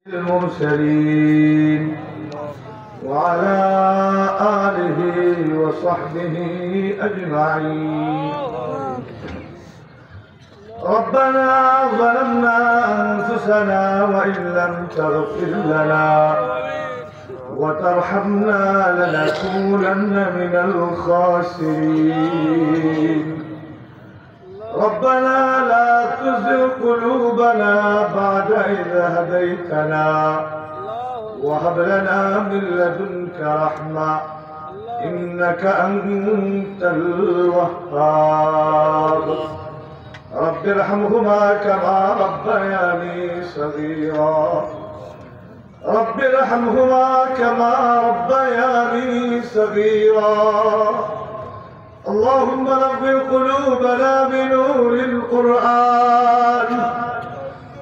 المرسلين وعلى آله وصحبه أجمعين. ربنا ظلمنا أنفسنا وإن لم تغفر لنا وترحمنا لنكونن من الخاسرين. ربنا لا تزغ قلوبنا بعد إذ هديتنا وهب لنا من لدنك رحمة إنك أنت الوهاب. رب ارحمهما كما ربياني صغيرا. رب ارحمهما كما ربياني صغيرا. اللهم نور قلوبنا بنور القرآن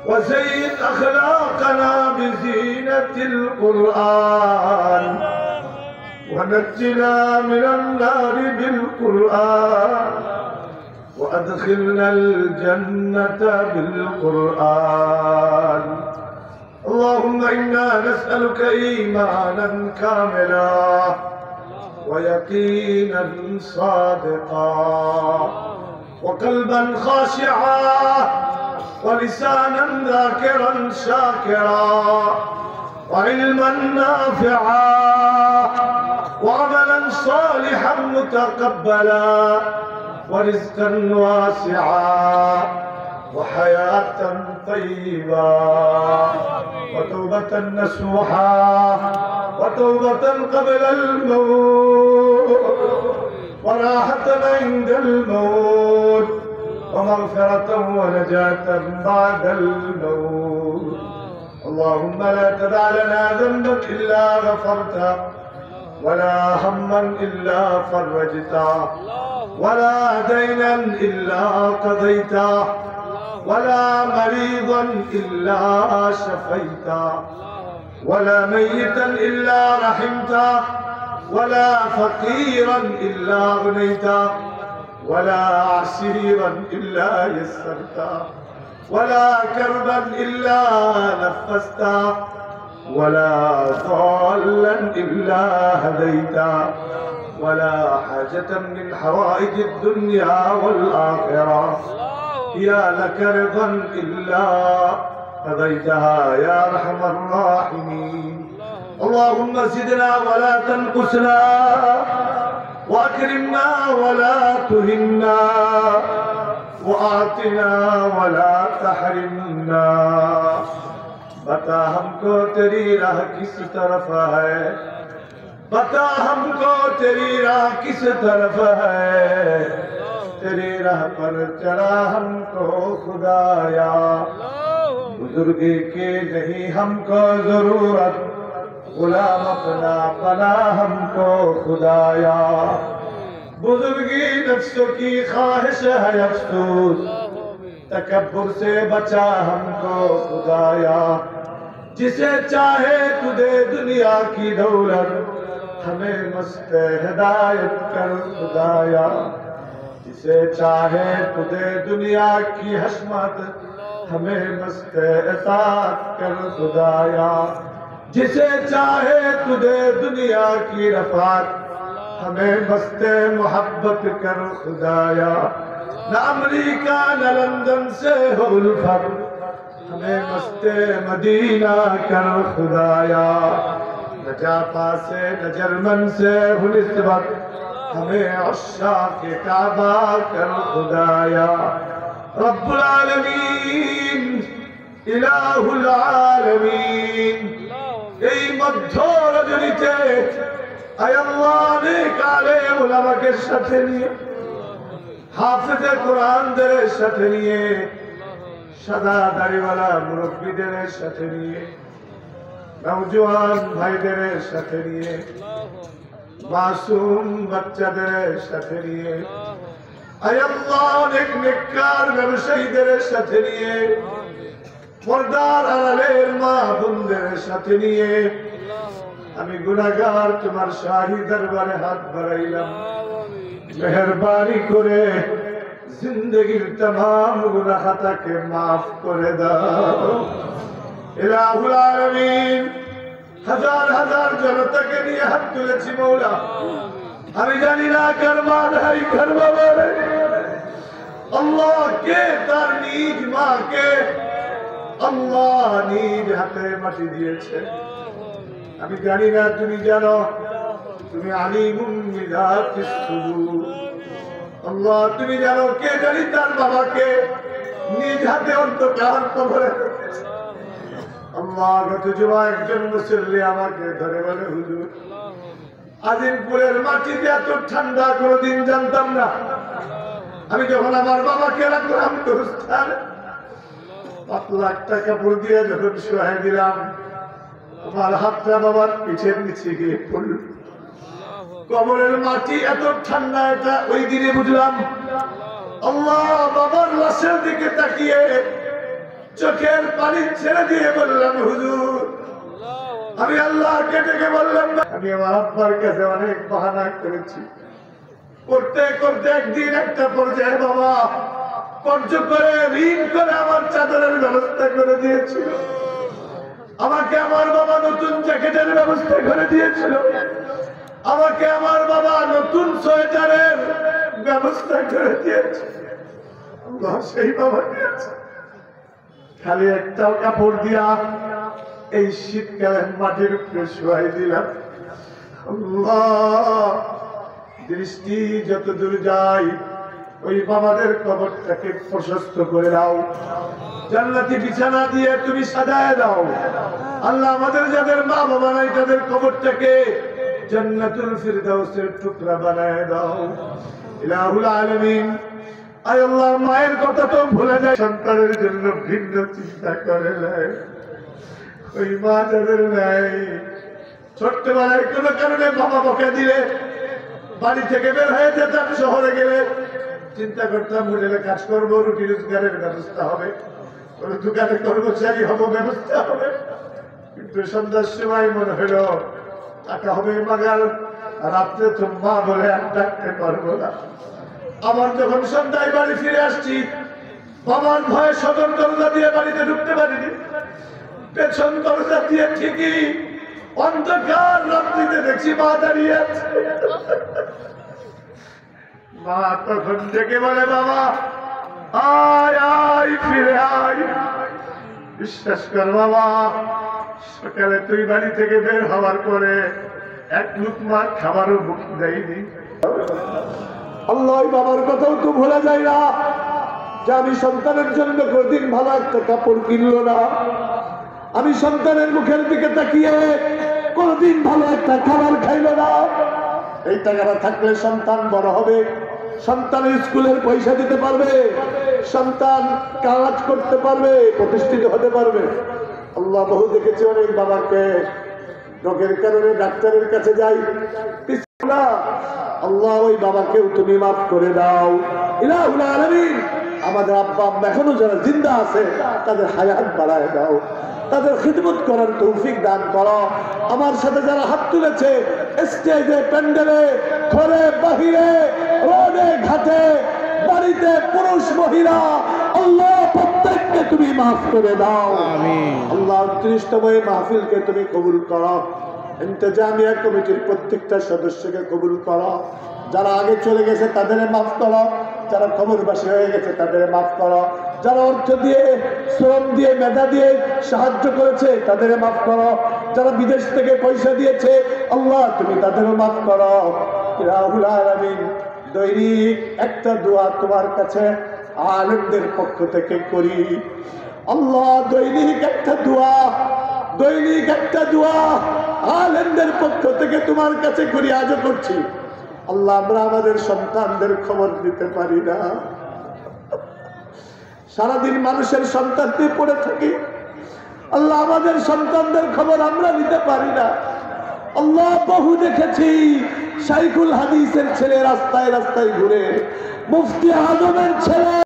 وزين أخلاقنا بزينة القرآن ونجنا من النار بالقرآن وأدخلنا الجنة بالقرآن. اللهم إنا نسألك إيمانا كاملا ويقينا صادقا وقلبا خاشعا ولسانا ذاكرا شاكرا وعلما نافعا وعملا صالحا متقبلا ورزقا واسعا وحياة طيبة وتوبة نصوحا وتوبة قبل الموت وراحة عند الموت ومغفرة ونجاة بعد الموت. اللهم لا تدع لنا ذنبا إلا غفرته ولا هما إلا فرجته ولا دينا إلا قضيته ولا مريضا إلا شفيته ولا ميتا إلا رحمته ولا فقيرا إلا غنيته ولا عسيرا إلا يسرته ولا كربا إلا نفسته ولا ضالا إلا هديته ولا حاجة من حوائج الدنيا والآخرة يا لك رضا إلا قضيتها يا أرحم الراحمين. اللهم زدنا ولا تنقصنا وأكرمنا ولا تهنا وأعطنا ولا تحرمنا. बता हमको तेरी राह किस तरफ है, बता हमको तेरी राह किस तरफ है, तेरी राह पर चला हमको खुदाया। बुजुर्गी की नहीं हमको जरूरत, गुलाम अपना बना हमको खुदाया। बुजुर्गी नफ्सों की ख्वाहिश है अफसोस, तकब्बुर से बचा हमको खुदाया। जिसे चाहे तू दे दुनिया की दौलत, हमें मस्त हिदायत कर खुदाया। जिसे चाहे तू दे दुनिया की हशमत, हमें मस्त इताअत कर खुदाया। जिसे चाहे तू दे दुनिया की रफ़ात, हमें मस्त मोहब्बत कर खुदाया। न अमरीका न लंदन से हो उल्फत, हमें मस्ते मदीना कर खुदाया। न जापान से न जर्मन से हो निस्बत, हमें अशाक़ काबा कर खुदाया। रब्बुल आलमीन इलाहुल आलमीन, এই মধ্য রজনীতে আয় আল্লাহ নেক আলেম উলামাকে সাথে নিয়ে, হাফেজে কোরআনদের সাথে নিয়ে, সাদা দাড়িওয়ালা মুরব্বীদের সাথে নিয়ে, নওজোয়ান ভাইদের সাথে নিয়ে, মাসুম বাচ্চাদের সাথে নিয়ে, আয় আল্লাহ অনেক নেককার ব্যবসায়ীদের সাথে নিয়ে, পর্দার আড়ালের মা বোনদের সাথে নিয়ে আমি গুনাহগার তোমার শাহী দরবারে হাত বাড়াইলাম। মেহেরবানি করে जिंदगी तमाम गुनाह के माफ कर दो। ইলাহুল আলামিন হাজার হাজার জনতাকে নিয়ে হাত তুলেছি মওলা আমি জানি না কার মা নাই কার বাবা নাই আল্লাহ কে তার নিজ মাকে আল্লাহ নিজ হাতে মাটি দিয়েছে আমি জানি না তুমি জানো তুমি আলিমুম বিযাতিস সুদূর আল্লাহ তুমি জানো কে জানি তার বাবাকে নিজ হাতে অন্তকার কবরে রেখেছে আল্লাহ গত জুমা একজন মুসল্লি আমাকে ধরে বলে হুজুর আজিমপুরের মাটিতে এত ঠান্ডা কোনোদিন জানতাম না আমি যখন আমার বাবাকে রাখলাম গোরস্থানে 5 লাখ টাকা কাপড় দিয়ে যখন শোয়াই দিলাম আমার হাতটা বাবার পিঠের নিচে গিয়ে পড়ল কবরের মাটি এত ঠান্ডা এটা ওই দিনে বুঝলাম আল্লাহ বাবার লাশের দিকে তাকিয়ে চোখের পানি ছেড়ে দিয়ে বললাম হুজুর আমি আল্লাহকে ডেকে বললাম আমি আমার আব্বার কাছে অনেক বাহানা করেছি করতে করতে একদিন একটা পর্যায়ে বাবা কর্জ করে ঋণ করে আমার চাদরের ব্যবস্থা করে দিয়েছিল আমাকে আমার বাবা নতুন জ্যাকেটের ব্যবস্থা করে দিয়েছিল আমাকে আমার বাবা নতুন সোয়েটারের ব্যবস্থা করে দিয়েছে আল্লাহ সেই বাবা দিয়েছে খালি একটা কাপড় দিয়া এই শীতকালে মাটির উপরে শোয়াই দিলাম আল্লাহ দৃষ্টি যত দূর যায় ওই বাবাদের কবরটাকে প্রশস্ত করে দাও জান্নাতি বিছানা দিয়ে তুমি সাজায় দাও আল্লাহ আমাদের যাদের মা বাবা নাই তাদের কবরটাকে জান্নাতুল ফিরদাউসের টুকরা বানায় দাও ইলাহুল আলামিন আয় আল্লাহ মায়ের কথা তো ভুলে যায় সন্তানের জন্য ভিন্ন চিন্তা করে নাই ওই মা যাদের নাই ছোট্টবেলায় কোনো কারণে বাবা বকা দিলে বাড়ি থেকে বের হয়ে যেতাম শহরে গেলে চিন্তা করতাম হোটেলে কাজ করবো রুটি রোজগারের ব্যবস্থা হবে কোনো দোকানে কর্মচারী হবো ব্যবস্থা হবে কিন্তু সন্ধ্যার সময় মনে হইল টাকা হবে মাগাল রাত্রে তো মা বলে আর ডাকতে পারবো না আবার যখন সন্ধ্যায় বাড়ি ফিরে আসছি বাবার ভয়ে সদর দরজা দিয়ে বাড়িতে ঢুকতে পারিনি পেছন দরজা দিয়ে ঠিকই অন্ধকার রাত্রিতে দেখছি মা দাঁড়িয়ে আছে মা তখন ডেকে বলে বাবা আয় আয় ফিরে আয় বিশ্বাস কর বাবা সকালে তুই বাড়ি থেকে বের হওয়ার পরে এক লুকমা খাবারও মুখ দেয়নি আল্লাহ বাবার কথাও তো ভোলা যায় না যে আমি সন্তানের জন্য কোনদিন ভালো একটা কাপড় কিনলো না আমি সন্তানের মুখের দিকে তাকিয়ে কোনদিন ভালো একটা খাবার খাইলো না এই টাকাটা থাকলে সন্তান বড় হবে সন্তানের স্কুলের পয়সা দিতে পারবে সন্তান কাজ করতে পারবে প্রতিষ্ঠিত হতে পারবে আল্লাহ বহু দেখেছি অনেক বাবাকে রোগের কারণে ডাক্তারের কাছে যাই আল্লাহ ওই বাবাকেও তুমি মাফ করে দাও ইলাহুল আলামিন আমাদের আব্বা আম্মা এখনো যারা জিন্দা আছে তাদের হায়াত বাড়ায় দাও তাদের খিদমত করার তৌফিক দান করো আমার সাথে যারা হাত তুলেছে স্টেজে প্যান্ডেলে ঘরে বাহিরে রোডে ঘাটে বাড়িতে পুরুষ মহিলা আল্লাহ প্রত্যেককে তুমি মাফ করে দাও আমিন আল্লাহ ৩০তম এই মাহফিলকে তুমি কবুল করো ইন্তেজামিয়া কমিটির প্রত্যেকটা সদস্যকে কবুল করো যারা আগে চলে গেছে তাদের মাফ করো যারা কবরবাসী হয়ে গেছে তাদের মাফ করো যারা অর্থ দিয়ে শ্রম দিয়ে মেধা দিয়ে সাহায্য করেছে তাদের মাফ করো যারা বিদেশ থেকে পয়সা দিয়েছে আল্লাহ তুমি তাদেরও মাফ করো ইলাহুল আলামিন দৈনিক একটা দোয়া তোমার কাছে আলেমদের পক্ষ থেকে করি আল্লাহ দৈনিক একটা দোয়া আলেমদের পক্ষ থেকে তোমার কাছে করি আজও করছি আল্লাহ আমরা আমাদের সন্তানদের খবর দিতে পারি না সারাদিন মানুষের সন্তান নিয়ে পড়ে থাকি আল্লাহ আমাদের সন্তানদের খবর আমরা নিতে পারি না আল্লাহ বহু দেখেছি শাইখুল হাদিসের ছেলে রাস্তায় রাস্তায় ঘুরে মুফতি আজমের ছেলে